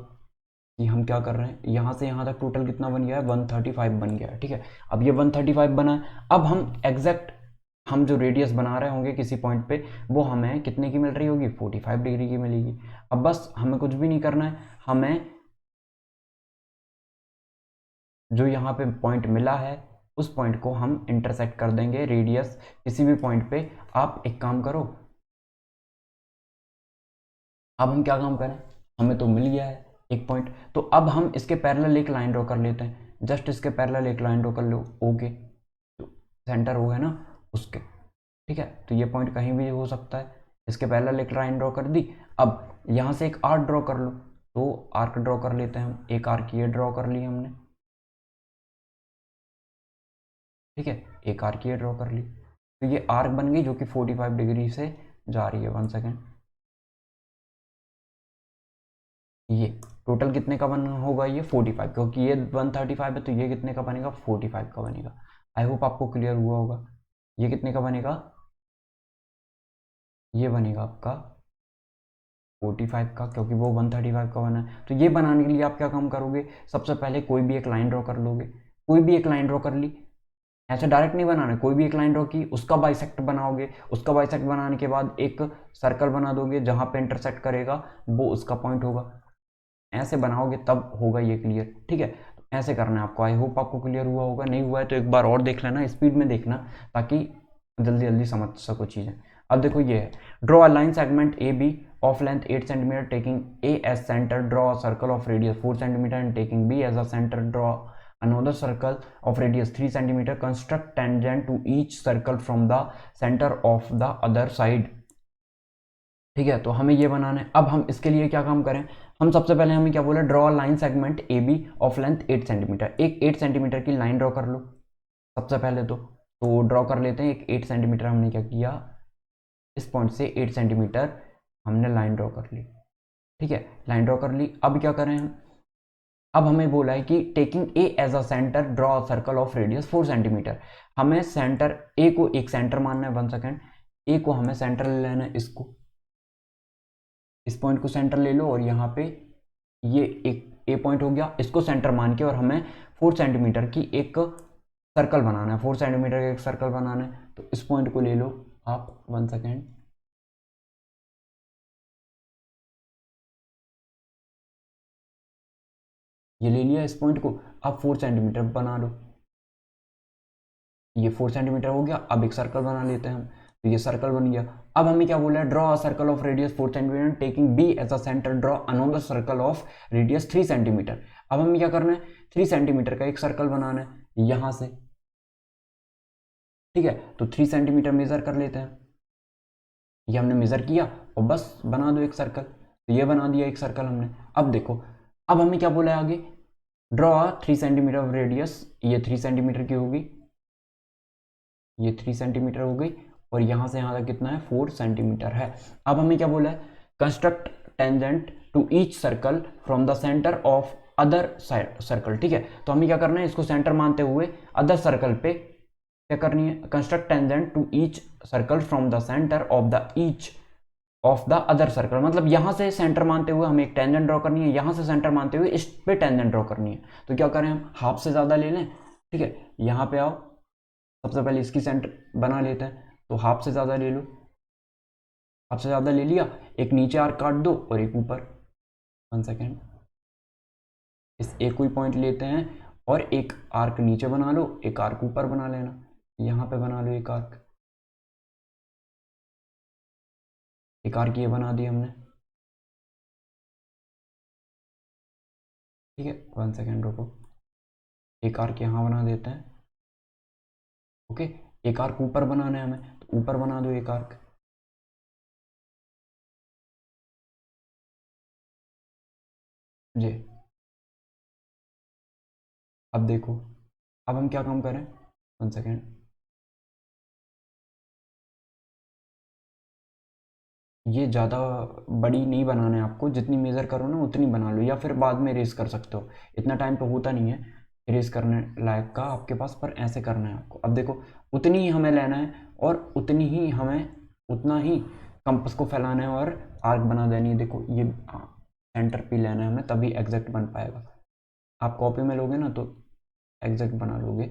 कि हम क्या कर रहे हैं। यहाँ से यहाँ तक टोटल कितना बन गया है, 135 बन गया है, ठीक है। अब ये 135 बना है, अब हम एग्जैक्ट हम जो रेडियस बना रहे होंगे किसी पॉइंट पे, वो हमें कितने की मिल रही होगी, 45 डिग्री की मिलेगी। अब बस हमें कुछ भी नहीं करना है, हमें जो यहाँ पे पॉइंट मिला है उस पॉइंट को हम इंटरसेक्ट कर देंगे रेडियस किसी भी पॉइंट पे। आप एक काम करो, अब हम क्या काम करें, हमें तो मिल गया है एक पॉइंट, तो अब हम इसके पैरेलल एक लाइन ड्रॉ कर लेते हैं, जस्ट इसके पैरेलल एक लाइन ड्रॉ कर लो, ओके, तो सेंटर हो गया ना उसके, ठीक है। तो ये पॉइंट कहीं भी हो सकता है, इसके पैरेलल एक लाइन ड्रॉ कर दी। अब यहाँ से एक आर्क ड्रॉ कर लो, तो आर्क ड्रॉ कर लेते हैं हम, एक आर्क ये ड्रॉ कर ली हमने, ठीक है, एक आर्क ये ड्रॉ कर ली, तो ये आर्क बन गई जो कि 45 डिग्री से जा रही है। 1 सेकेंड, ये टोटल कितने का बन होगा, ये 45, क्योंकि ये 135 है, तो ये कितने का बनेगा, 45 का बनेगा। आई होप आपको क्लियर हुआ होगा। ये कितने का बनेगा, ये बनेगा आपका 45 का, क्योंकि वो 135 का बना है। तो ये बनाने के लिए आप क्या काम करोगे, सबसे पहले कोई भी एक लाइन ड्रॉ कर लोगे, कोई भी एक लाइन ड्रॉ कर ली, ऐसे डायरेक्ट नहीं बनाना है, कोई भी एक लाइन ड्रॉ की, उसका बाइसेक्ट बनाओगे, उसका बाइसेक्ट बनाने के बाद एक सर्कल बना दोगे, जहां पे इंटरसेक्ट करेगा वो उसका पॉइंट होगा, ऐसे बनाओगे तब होगा ये क्लियर, ठीक है। तो ऐसे करना है आपको। आई होप आपको क्लियर हुआ होगा, नहीं हुआ है तो एक बार और देख लेना, स्पीड में देखना, ताकि जल्दी जल्दी समझ सको चीज़ें। अब देखो ये है, draw a line segment A B of length 8 centimetre taking A as centre, draw a circle of radius 4 centimetre and taking B as a centre, draw another circle of radius 3 centimeter, construct tangent to each circle from the center of the other side, ठीक है। तो हमें ये बनाना है। अब हम इसके लिए क्या काम करें, हम सबसे पहले हमें क्या बोला, draw line segment A B of length 8 centimetre, एक 8 सेंटीमीटर की लाइन ड्रॉ कर लो सबसे पहले। तो ड्रॉ कर लेते हैं एक 8 सेंटीमीटर, हमने क्या किया, इस पॉइंट से 8 सेंटीमीटर हमने लाइन ड्रॉ कर ली, ठीक है, लाइन ड्रॉ कर ली। अब क्या करें हम, अब हमें बोला है कि taking A as a centre, draw circle of radius 4 centimetre, हमें सेंटर ए को एक सेंटर मानना है। 1 सेकेंड, ए को हमें सेंटर ले लेना है, इसको, इस पॉइंट को सेंटर ले लो, और यहाँ पे ये एक ए पॉइंट हो गया, इसको सेंटर मान के, और हमें 4 सेंटीमीटर की एक सर्कल बनाना है, 4 सेंटीमीटर का एक सर्कल बनाना है। तो इस पॉइंट को ले लो आप, 1 सेकेंड, ये ले लिया इस पॉइंट को, अब 4 सेंटीमीटर बना लो, ये 4 सेंटीमीटर हो गया। अब एक सर्कल बना लेते हैं हम, तो ये सर्कल बन गया। अब हमें क्या बोला है, draw a circle of radius 4 centimetre taking B as a centre, draw another circle of radius 3 centimetre. अब हमें क्या करना है, 3 सेंटीमीटर का एक सर्कल बनाना है यहां से, ठीक है। तो 3 सेंटीमीटर मेजर कर लेते हैं, ये हमने मेजर किया और बस बना दो एक सर्कल। तो ये बना दिया एक सर्कल हमने। अब देखो, अब हमें क्या बोला है आगे, ड्रॉ 3 सेंटीमीटर ऑफ रेडियस, ये 3 सेंटीमीटर की होगी, ये 3 सेंटीमीटर हो गई, और यहां से यहां तक कितना है, 4 सेंटीमीटर है। अब हमें क्या बोला है, construct tangent to each circle from the centre of other circle, ठीक है। तो हमें क्या करना है, इसको सेंटर मानते हुए अदर सर्कल पे क्या करनी है, construct tangent to each circle from the centre of the each of the other circle, मतलब यहां से सेंटर मानते हुए हमें एक टेंजेंट ड्रॉ करनी है, यहां से सेंटर मानते हुए इस पे टेंजेंट ड्रॉ करनी है। तो क्या करें हम, हाफ से ज्यादा ले लें, ठीक है। यहां पे आओ, सबसे पहले इसकी सेंटर बना लेते हैं, तो हाफ से ज़्यादा ले लो, हाफ से ज़्यादा ले लिया, एक नीचे आर्क काट दो और एक ऊपर। 1 सेकेंड, इस एक कोई पॉइंट लेते हैं और एक आर्क नीचे बना लो, एक आर्क ऊपर बना लेना, यहाँ पे बना लो एक आर्क, एक आर्क ये बना दिया हमने, ठीक है। 1 सेकेंड रुको, एक आर्क यहाँ बना देते हैं, ओके। एक आर्क ऊपर बनाना है हमें, तो ऊपर बना दो एक आर्क, जी। अब देखो, अब हम क्या काम करें, 1 सेकेंड, ये ज़्यादा बड़ी नहीं बनाना है आपको, जितनी मेज़र करो ना उतनी बना लो, या फिर बाद में इरेज कर सकते हो, इतना टाइम तो होता नहीं है इरेज करने लायक का आपके पास, पर ऐसे करना है आपको। अब देखो, उतनी ही हमें लेना है और उतनी ही हमें, उतना ही कंपास को फैलाना है और आर्क बना देनी है। देखो ये सेंटर पे लेना है हमें, तभी एग्जैक्ट बन पाएगा। आप कॉपी में लोगे ना तो एग्जैक्ट बना लोगे।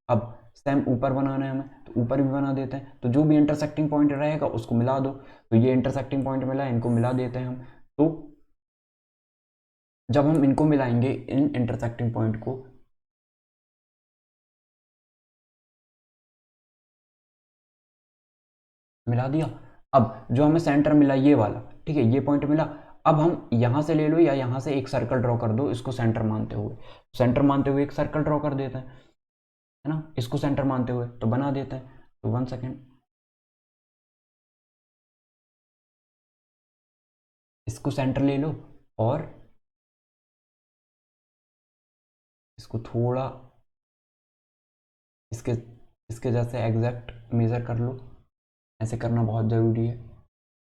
अब सेम ऊपर बनाना है हमें, तो ऊपर भी बना देते हैं, तो जो भी इंटरसेक्टिंग पॉइंट रहेगा उसको मिला दो। तो ये इंटरसेक्टिंग पॉइंट मिला, इनको मिला देते हैं हम। तो जब हम इनको मिलाएंगे, इन इंटरसेक्टिंग पॉइंट को, मिला दिया। अब जो हमें सेंटर मिला ये वाला, ठीक है, ये पॉइंट मिला। अब हम यहां से ले लो या यहां से एक सर्कल ड्रॉ कर दो, इसको सेंटर मानते हुए, सेंटर मानते हुए एक सर्कल ड्रॉ कर देते हैं, है ना, इसको सेंटर मानते हुए तो बना देते हैं। तो 1 सेकेंड, इसको सेंटर ले लो और इसको थोड़ा इसके इसके जैसे एग्जैक्ट मेज़र कर लो, ऐसे करना बहुत ज़रूरी है।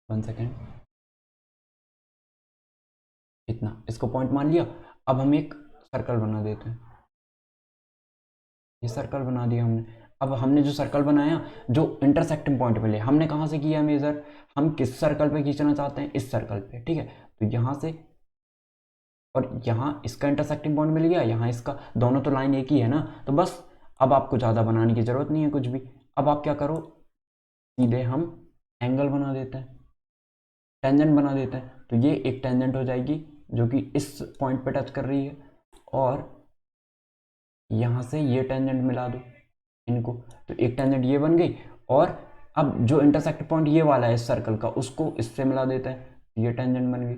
1 सेकेंड, इतना इसको पॉइंट मान लिया। अब हम एक सर्कल बना देते हैं, ये सर्कल बना दिया हमने। अब हमने जो सर्कल बनाया, जो इंटरसेक्टिंग पॉइंट मिले, हमने कहाँ से किया मेज़र, हम किस सर्कल पे खींचना चाहते हैं, इस सर्कल पे, ठीक है। तो यहाँ से और यहाँ इसका इंटरसेक्टिंग पॉइंट मिल गया, यहाँ इसका, दोनों तो लाइन एक ही है ना, तो बस अब आपको ज़्यादा बनाने की ज़रूरत नहीं है कुछ भी। अब आप क्या करो, सीधे हम एंगल बना देते हैं, टेंजेंट बना देते हैं। तो ये एक टेंजेंट हो जाएगी जो कि इस पॉइंट पे टच कर रही है, और यहाँ से ये टेंजेंट मिला दो इनको, तो एक टेंजेंट ये बन गई। और अब जो इंटरसेक्ट पॉइंट ये वाला है इस सर्कल का, उसको इससे मिला देते हैं, ये टेंजेंट बन गई।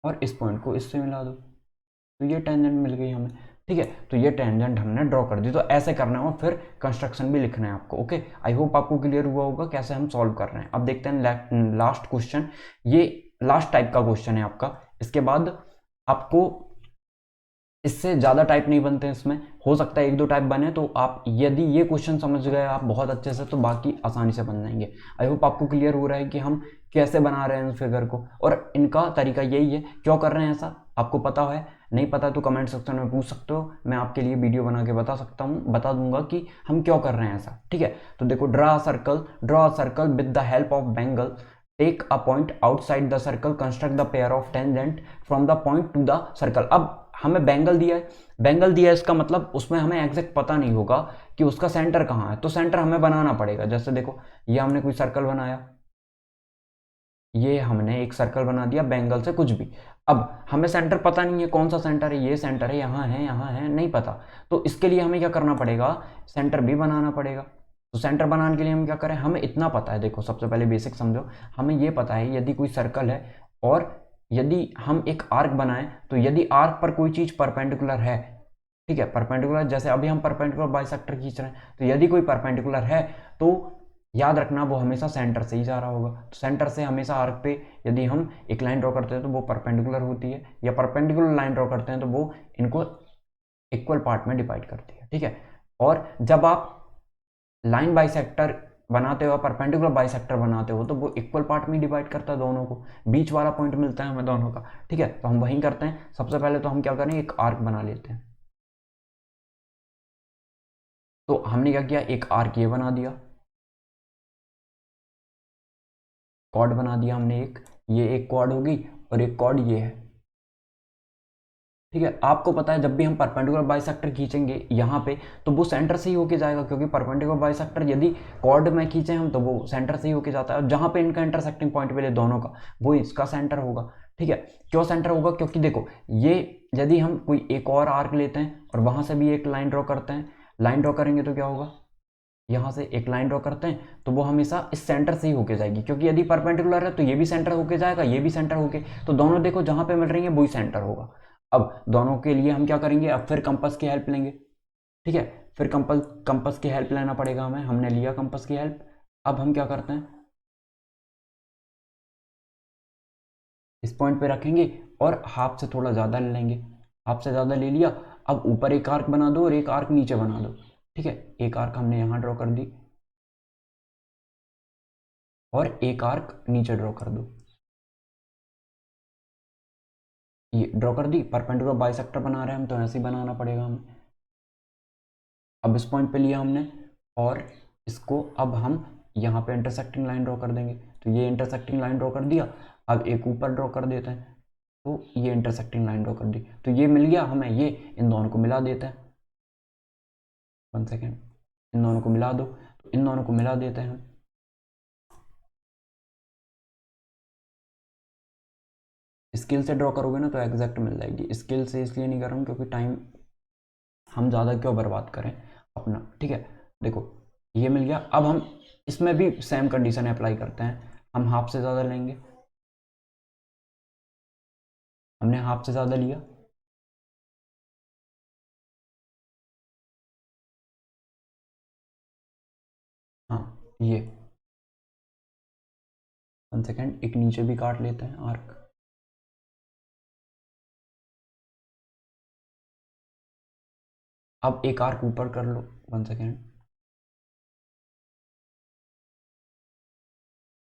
और इस पॉइंट को इससे मिला दो, तो ये टेंजेंट मिल गई हमें, ठीक है। तो ये टेंजेंट हमने ड्रॉ कर दी। तो ऐसे करना है और फिर कंस्ट्रक्शन भी लिखना है आपको, ओके। आई होप आपको क्लियर हुआ होगा कैसे हम सॉल्व कर रहे हैं। अब देखते हैं लास्ट क्वेश्चन, ये लास्ट टाइप का क्वेश्चन है आपका। इसके बाद आपको इससे ज़्यादा टाइप नहीं बनते हैं इसमें, हो सकता है 1-2 टाइप बने, तो आप यदि ये क्वेश्चन समझ गए आप बहुत अच्छे से, तो बाकी आसानी से बन जाएंगे। आई होप आपको क्लियर हो रहा है कि हम कैसे बना रहे हैं इस फिगर को, और इनका तरीका यही है। क्यों कर रहे हैं ऐसा आपको पता है, नहीं पता तो कमेंट सेक्शन में पूछ सकते हो, मैं आपके लिए वीडियो बना के बता सकता हूँ, बता दूंगा कि हम क्यों कर रहे हैं ऐसा, ठीक है। तो देखो, draw a circle with the help of bangle, take a point outside the circle, construct the pair of tangent from the point to the circle. अब हमें बेंगल दिया है, बेंगल दिया है, इसका मतलब उसमें हमें एग्जैक्ट पता नहीं होगा कि उसका सेंटर कहाँ है, तो सेंटर हमें बनाना पड़ेगा। जैसे देखो, ये हमने कोई सर्कल बनाया, ये हमने एक सर्कल बना दिया बेंगल से कुछ भी। अब हमें सेंटर पता नहीं है, कौन सा सेंटर है, ये सेंटर है, यहाँ है, नहीं पता। तो इसके लिए हमें क्या करना पड़ेगा, सेंटर भी बनाना पड़ेगा। तो सेंटर बनाने के लिए हम क्या करें, हमें इतना पता है, देखो सबसे पहले बेसिक समझो, हमें ये पता है यदि कोई सर्कल है और यदि हम एक आर्क बनाएं, तो यदि आर्क पर कोई चीज़ परपेंडिकुलर है, ठीक है, परपेंडिकुलर, जैसे अभी हम परपेंडिकुलर बाइसेक्टर खींच रहे हैं, तो यदि कोई परपेंडिकुलर है तो याद रखना वो हमेशा सेंटर से ही जा रहा होगा। तो सेंटर से हमेशा आर्क पे यदि हम एक लाइन ड्रॉ करते हैं तो वो परपेंडिकुलर होती है, या परपेंडिकुलर लाइन ड्रॉ करते हैं तो वो इनको इक्वल पार्ट में डिवाइड करती है, ठीक है। और जब आप लाइन बाइसेक्टर बनाते हो, परपेंडिकुलर बाइसेक्टर बनाते हो, तो वो इक्वल पार्ट में डिवाइड करता है दोनों को, बीच वाला पॉइंट मिलता है हमें दोनों का, ठीक है। तो हम वहीं करते हैं, सबसे पहले तो हम क्या करें, एक आर्क बना लेते हैं। तो हमने क्या किया, एक आर्क ये बना दिया, कॉर्ड बना दिया हमने एक, ये एक कॉर्ड होगी और एक कॉर्ड ये है, ठीक है। आपको पता है जब भी हम परपेंडिकुलर बाइसेक्टर खींचेंगे यहाँ पे, तो वो सेंटर से ही होके जाएगा, क्योंकि परपेंडिकुलर बाइसेक्टर यदि कॉर्ड में खींचे हम तो वो सेंटर से ही होके जाता है, और जहाँ पे इनका इंटरसेक्टिंग पॉइंट मिले दोनों का, वो इसका सेंटर होगा, ठीक है। क्यों सेंटर होगा, क्योंकि देखो ये यदि हम कोई एक और आर्क लेते हैं और वहाँ से भी एक लाइन ड्रॉ करते हैं, लाइन ड्रॉ करेंगे तो क्या होगा, यहाँ से एक लाइन ड्रॉ करते हैं तो वो हमेशा इस सेंटर से ही होके जाएगी, क्योंकि यदि परपेंडिकुलर है तो ये भी सेंटर होके जाएगा, ये भी सेंटर होके, तो दोनों देखो जहाँ पे मिल रही है वही सेंटर होगा। अब दोनों के लिए हम क्या करेंगे, अब फिर कंपास की हेल्प लेंगे, ठीक है। फिर कंपास की हेल्प लेना पड़ेगा हमें, हमने लिया कंपास की हेल्प। अब हम क्या करते हैं, इस पॉइंट पे रखेंगे और हाफ से थोड़ा ज़्यादा ले लेंगे, हाफ से ज़्यादा ले लिया। अब ऊपर एक आर्क बना दो और एक आर्क नीचे बना दो, ठीक है। एक आर्क हमने यहाँ ड्रॉ कर दी और एक आर्क नीचे ड्रॉ कर दो, ये ड्रॉ कर दी। परपेंडिकुलर बाइसेक्टर बना रहे हैं हम तो ऐसे ही बनाना पड़ेगा हमें। अब इस पॉइंट पे लिया हमने और इसको अब हम यहाँ पे इंटरसेक्टिंग लाइन ड्रॉ कर देंगे, तो ये इंटरसेक्टिंग लाइन ड्रॉ कर दिया। अब एक ऊपर ड्रॉ कर देते हैं, तो ये इंटरसेक्टिंग लाइन ड्रॉ कर दी, तो ये मिल गया हमें, ये इन दोनों को मिला देते हैं, 1 सेकेंड, इन दोनों को मिला दो, तो इन दोनों को मिला देते हैं हम। स्केल से ड्रॉ करोगे ना तो एग्जैक्ट मिल जाएगी, स्केल से इसलिए नहीं कर रहा हूँ क्योंकि टाइम हम ज़्यादा क्यों बर्बाद करें अपना, ठीक है। देखो ये मिल गया। अब हम इसमें भी सेम कंडीशन अप्लाई करते हैं, हम हाफ से ज़्यादा लेंगे, हमने हाफ से ज़्यादा लिया, हाँ ये, 1 सेकेंड, एक नीचे भी काट लेते हैं आर्क। अब एक आर्क ऊपर कर लो, 1 सेकेंड,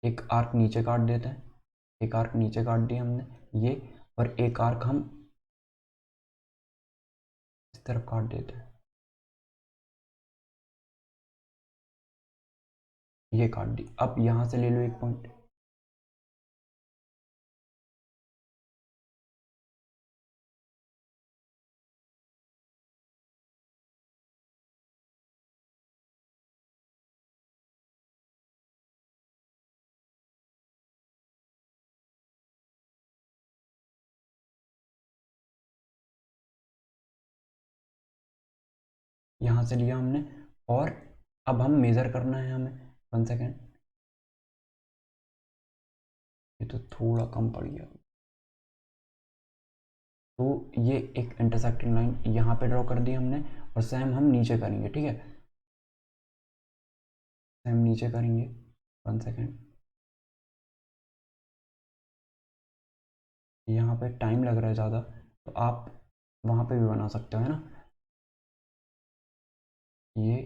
एक आर्क नीचे काट देते हैं, एक आर्क नीचे काट दिया हमने ये, और एक आर्क हम इस तरफ काट देते हैं, ये काट दी। अब यहाँ से ले लो एक पॉइंट, यहाँ से लिया हमने, और अब हम मेज़र करना है हमें, 1 सेकेंड, ये तो थोड़ा कम पड़ गया। तो ये एक इंटरसेक्टिंग लाइन यहाँ पे ड्रॉ कर दी हमने, और सेम हम नीचे करेंगे, ठीक है, सेम नीचे करेंगे, 1 सेकेंड। यहाँ पे टाइम लग रहा है ज़्यादा, तो आप वहाँ पे भी बना सकते हो, है ना, ये,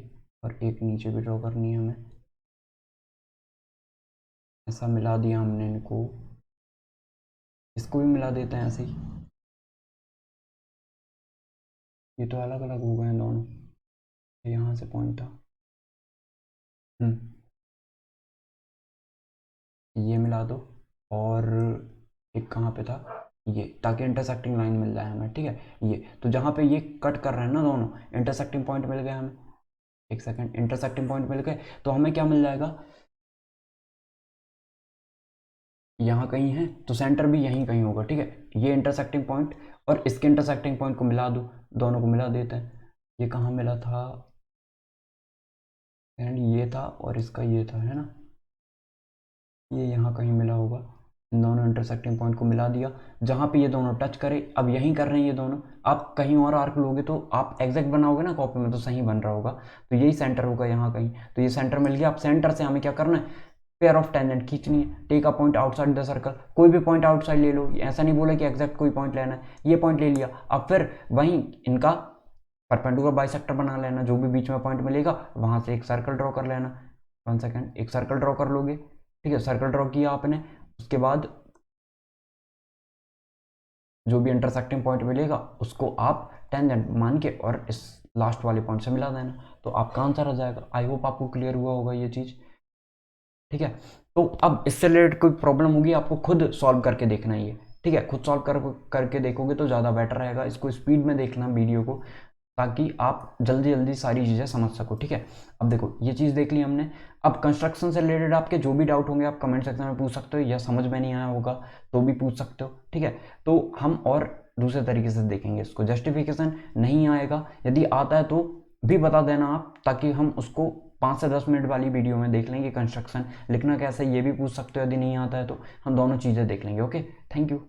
और एक नीचे भी ड्रॉ करनी है हमें, ऐसा मिला दिया हमने इनको, इसको भी मिला देते हैं ऐसे ही, ये तो अलग अलग हो गए हैं दोनों, यहाँ से पॉइंट था, ये मिला दो, और एक कहाँ पे था ये, ताकि इंटरसेक्टिंग लाइन मिल जाए हमें, ठीक है। ये तो जहाँ पे ये कट कर रहे हैं ना दोनों, इंटरसेक्टिंग पॉइंट मिल गया हमें, 1 सेकेंड, इंटरसेक्टिंग पॉइंट मिल गए, तो हमें क्या मिल जाएगा, यहाँ कहीं है तो सेंटर भी यहीं कहीं होगा, ठीक है। ये इंटरसेक्टिंग पॉइंट और इसके इंटरसेक्टिंग पॉइंट को मिला दो, दोनों को मिला देते हैं। ये कहाँ मिला था, एंड ये था और इसका ये था, है ना, ये यहाँ कहीं मिला होगा। इन दोनों इंटरसेक्टिंग पॉइंट को मिला दिया, जहाँ पे ये दोनों टच करे। अब यहीं कर रहे हैं ये दोनों, आप कहीं और आर्क लोगे तो आप एग्जैक्ट बनाओगे ना कॉपी में तो सही बन रहा होगा, तो यही सेंटर होगा यहाँ कहीं। तो ये सेंटर मिल गया। अब सेंटर से हमें क्या करना है, पेयर ऑफ टेंजेंट खींचनी है। Take a point outside the circle, कोई भी पॉइंट आउटसाइड ले लो, ऐसा नहीं बोला कि एग्जैक्ट कोई पॉइंट लेना है। ये पॉइंट ले लिया, अब फिर वहीं इनका परपेंडिकुलर बाइसेक्टर बना लेना, जो भी बीच में पॉइंट मिलेगा वहां से एक सर्कल ड्रॉ कर लेना। 1 सेकेंड, एक सर्कल ड्रॉ कर लोगे, ठीक है। सर्कल ड्रॉ किया आपने, उसके बाद जो भी इंटरसेक्टिंग पॉइंट मिलेगा उसको आप टेंजेंट मान के और इस लास्ट वाले पॉइंट से मिला देना, तो आपका आंसर आ जाएगा। आई होप आपको क्लियर हुआ होगा ये चीज़, ठीक है। तो अब इससे रिलेटेड कोई प्रॉब्लम होगी आपको खुद सॉल्व करके देखना है ये, ठीक है। खुद सॉल्व करके देखोगे तो ज़्यादा बेटर रहेगा। इसको स्पीड में देखना वीडियो को, ताकि आप जल्दी जल्दी सारी चीज़ें समझ सको, ठीक है। अब देखो ये चीज़ देख ली हमने। अब कंस्ट्रक्शन से रिलेटेड आपके जो भी डाउट होंगे आप कमेंट सेक्शन में पूछ सकते हो, या समझ में नहीं आया होगा तो भी पूछ सकते हो, ठीक है। तो हम और दूसरे तरीके से देखेंगे इसको। जस्टिफिकेशन नहीं आएगा, यदि आता है तो भी बता देना आप, ताकि हम उसको 5 से 10 मिनट वाली वीडियो में देख लेंगे। कंस्ट्रक्शन लिखना कैसे ये भी पूछ सकते हो, यदि नहीं आता है तो हम दोनों चीज़ें देख लेंगे। Okay, thank you.